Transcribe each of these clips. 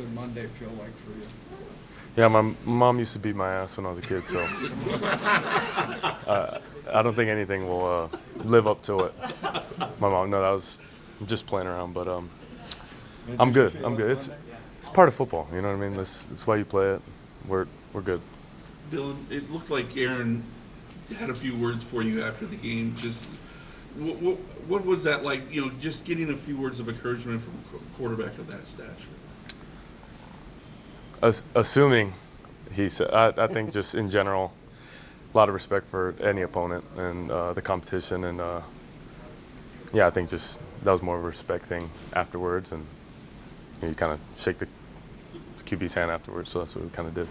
did Monday feel like for you? Yeah, my mom used to beat my ass when I was a kid, so I don't think anything will live up to it. My mom, no, I'm just playing around, but I'm good. I'm good. It's part of football, you know what I mean? That's why you play it. We're good. Dylan, it looked like Aaron had a few words for you after the game. Just what was that like? You know, just getting a few words of encouragement from a quarterback of that stature. Assuming he said, I think just in general, a lot of respect for any opponent and the competition, and yeah, I think just that was more of a respect thing afterwards, and you kind of shake the QB's hand afterwards. So that's what we kind of did.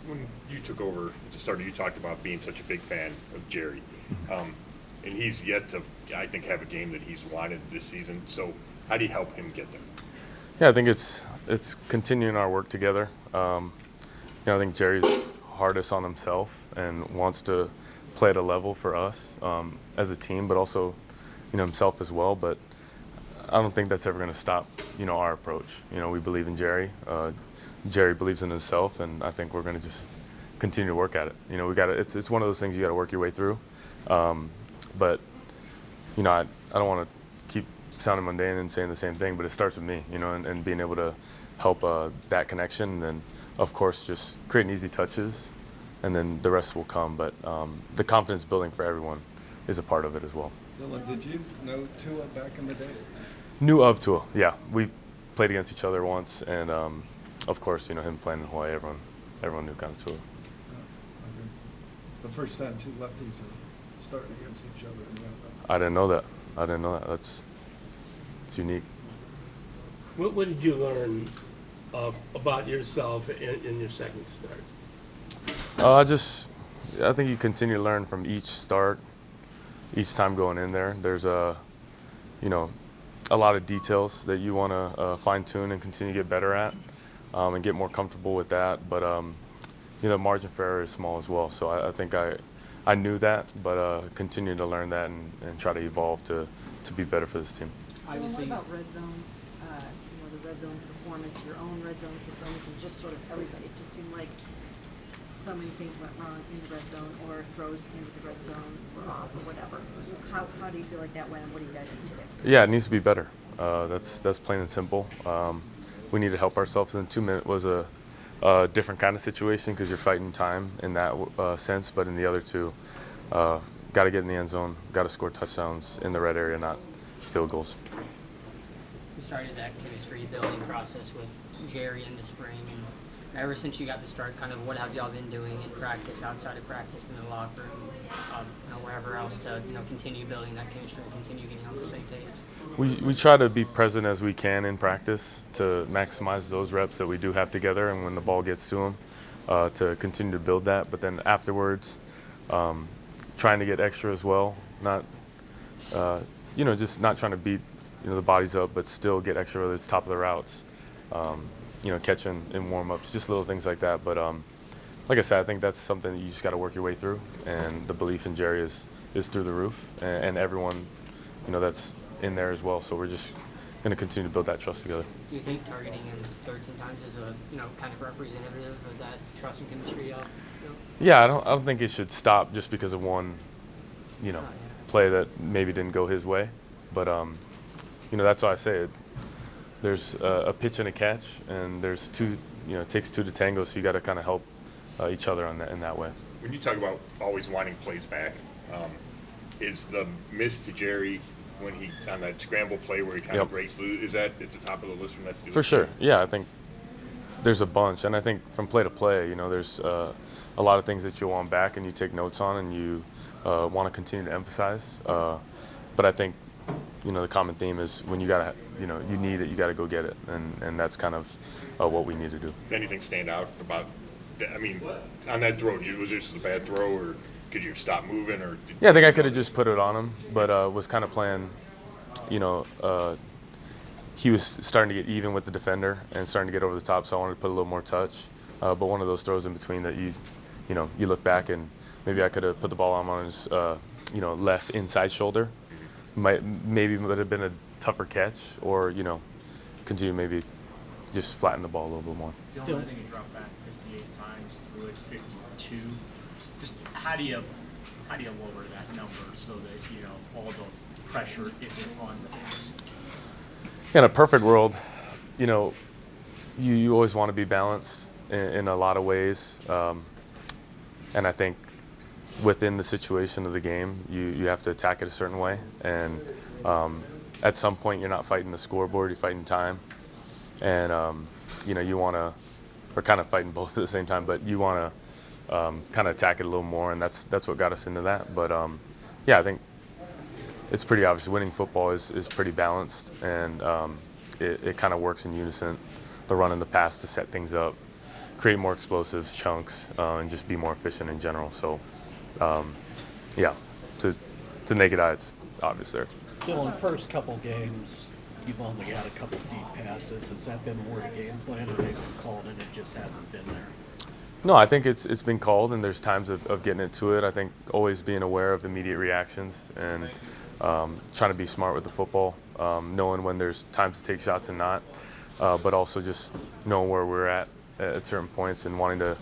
When you took over at the start, you talked about being such a big fan of Jerry, and he's yet to, I think, have a game that he's wanted this season. So how do you help him get there? Yeah, I think it's continuing our work together. I think Jerry's hardest on himself and wants to play at a level for us as a team, but also, himself as well. But I don't think that's ever going to stop, our approach. We believe in Jerry. Jerry believes in himself, and I think we're going to just continue to work at it. We got it's one of those things you got to work your way through. But I don't want to keep sounding mundane and saying the same thing, but it starts with me, and being able to help that connection, and then of course just creating easy touches, and then the rest will come. But the confidence building for everyone is a part of it as well. Dylan, did you know Tua back in the day? Knew of Tua, yeah. We played against each other once, and of course, him playing in Hawaii, everyone knew kind of Tua. Okay. The first time two lefties are starting against each other in the NFL. I didn't know that. It's unique. What did you learn about yourself in your second start? I think you continue to learn from each start, each time going in there. There's a lot of details that you want to fine tune and continue to get better at, and get more comfortable with that. But the margin for error is small as well. So I think I knew that, but continue to learn that and try to evolve to be better for this team. What about red zone? The red zone performance, your own red zone performance, and just sort of everybody. It just seemed like so many things went wrong in the red zone, or throws into the red zone were off, or whatever. How do you feel like that went, and what do you guys do today? Yeah, it needs to be better. That's plain and simple. We need to help ourselves. And 2 minute was a different kind of situation because you're fighting time in that sense. But in the other two, got to get in the end zone, got to score touchdowns in the red area, not field goals. You started that chemistry building process with Jerry in the spring, and ever since you got the start, kind of what have y'all been doing in practice, outside of practice, in the locker room, wherever else to continue building that chemistry and continue getting on the same page? We try to be present as we can in practice to maximize those reps that we do have together, and when the ball gets to them, to continue to build that. But then afterwards, trying to get extra as well, not just not trying to beat the bodies up, but still get extra, whether it's top of the routes, catching in warm-ups, just little things like that. But like I said, I think that's something that you just got to work your way through, and the belief in Jerry is through the roof, and everyone that's in there as well. So we're just going to continue to build that trust together. Do you think targeting him 13 times is a kind of representative of that trust and chemistry? Yeah, I don't think it should stop just because of one play that maybe didn't go his way. But that's why I say it. There's a pitch and a catch, and there's two. It takes two to tango, so you got to kind of help each other in that way. When you talk about always wanting plays back, is the miss to Jerry when he on that scramble play where he kind of breaks loose, is that at the top of the list from that student? For sure, yeah. I think there's a bunch, and I think from play to play, there's a lot of things that you want back and you take notes on and you want to continue to emphasize. But I think the common theme is when you gotta, you need it, you gotta go get it, and that's kind of what we need to do. Did anything stand out about? I mean, on that throw, was this a bad throw, or could you stop moving, or? Yeah, I think I could have just put it on him, but was kind of playing. He was starting to get even with the defender and starting to get over the top, so I wanted to put a little more touch. But one of those throws in between that you look back and maybe I could have put the ball on his left inside shoulder. Maybe would have been a tougher catch, or continue maybe just flatten the ball a little bit more. Dillon, I think you dropped back 58 times, threw it 52. Just how do you lower that number so that, you know, all the pressure isn't on the base? In a perfect world, you know, you always want to be balanced in a lot of ways. And I think within the situation of the game, you have to attack it a certain way. And at some point, you're not fighting the scoreboard, you're fighting time. And, you know, you want to, or kind of fighting both at the same time, but you want to kind of attack it a little more, and that's what got us into that. But, yeah, I think it's pretty obvious. Winning football is pretty balanced, and it kind of works in unison. The run and the pass to set things up, create more explosives, chunks, and just be more efficient in general. So, yeah, to naked eye, it's obvious there. Dillon, first couple games, you've only got a couple deep passes. Has that been more the game plan, or they've been called and it just hasn't been there? No, I think it's been called, and there's times of getting into it. I think always being aware of immediate reactions and trying to be smart with the football, knowing when there's times to take shots and not, but also just knowing where we're at certain points and wanting to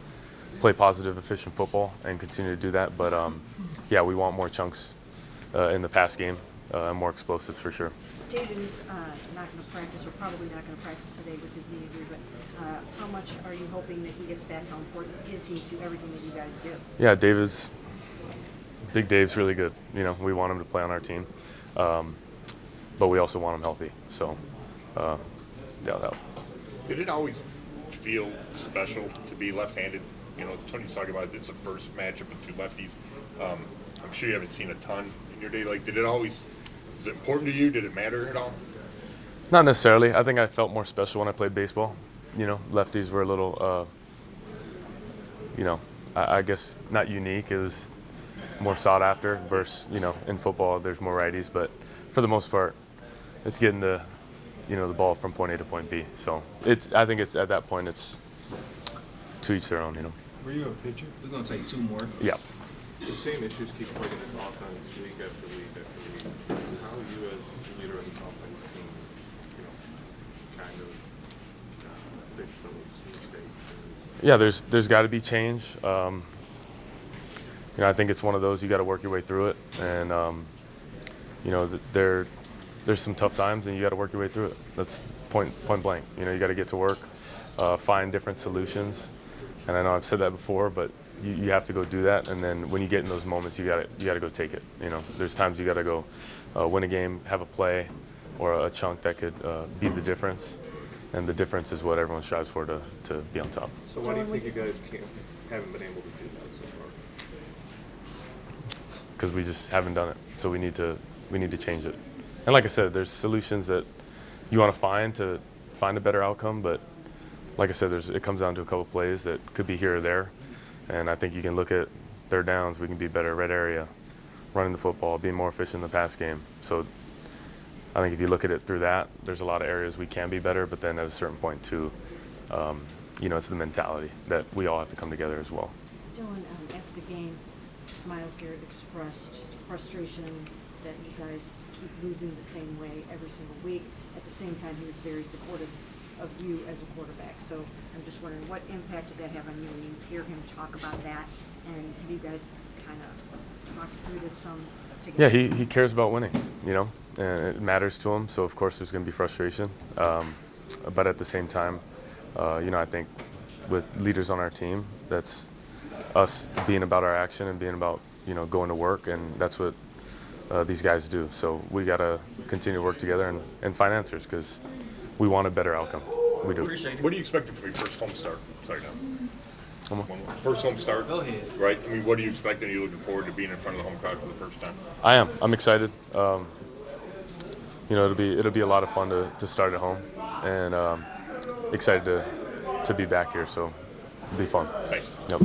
play positive, efficient football and continue to do that. But, yeah, we want more chunks in the pass game and more explosives for sure. David is not going to practice, or probably not going to practice today with his knee injury, but how much are you hoping that he gets back? How important is he to everything that you guys do? Yeah, Big Dave's really good. You know, we want him to play on our team, but we also want him healthy. So, yeah, that'll help. Did it always feel special to be left-handed? You know, Tony's talking about it's the first matchup of two lefties. I'm sure you haven't seen a ton in your day. Like, was it important to you? Did it matter at all? Not necessarily. I think I felt more special when I played baseball. You know, lefties were a little, you know, I guess not unique. It was more sought after versus, you know, in football there's more righties. But for the most part, it's getting the ball from point A to point B. So I think it's at that point it's to each their own. You know. Were you a pitcher? We're going to take two more. Yeah. The same issues keep plaguing this offense week after week after week. How you as leader of this offense can, you know, kind of fix those mistakes? Yeah, there's got to be change. You know, I think it's one of those you got to work your way through it, and you know, there's some tough times, and you got to work your way through it. That's point blank. You know, you got to get to work, find different solutions, and I know I've said that before, but you have to go do that, and then when you get in those moments, you got to go take it. You know, there's times you got to go win a game, have a play, or a chunk that could be the difference, and the difference is what everyone strives for to be on top. So why do you think you guys haven't been able to do that so far? Because we just haven't done it, so we need to change it. And like I said, there's solutions that you want to find a better outcome, but like I said, it comes down to a couple plays that could be here or there. And I think you can look at third downs, we can be better, red area, running the football, being more efficient in the pass game. So I think if you look at it through that, there's a lot of areas we can be better, but then at a certain point too, you know, it's the mentality that we all have to come together as well. Dillon, after the game, Myles Garrett expressed his frustration that you guys keep losing the same way every single week. At the same time, he was very supportive of you as a quarterback. So I'm just wondering, what impact does that have on you when you hear him talk about that? And have you guys kind of talked through this some together? Yeah, he cares about winning, you know, and it matters to him. So of course there's going to be frustration, but at the same time, you know, I think with leaders on our team, that's us being about our action and being about, you know, going to work, and that's what these guys do. So we got to continue to work together and find answers because we want a better outcome. We do. What do you expect from your first home start? Sorry, now. One more. First home start. Go ahead. Right? I mean, what are you expecting? Are you looking forward to being in front of the home crowd for the first time? I am. I'm excited. You know, it'll be a lot of fun to start at home, and excited to be back here. So it'll be fun. Thanks. Yep.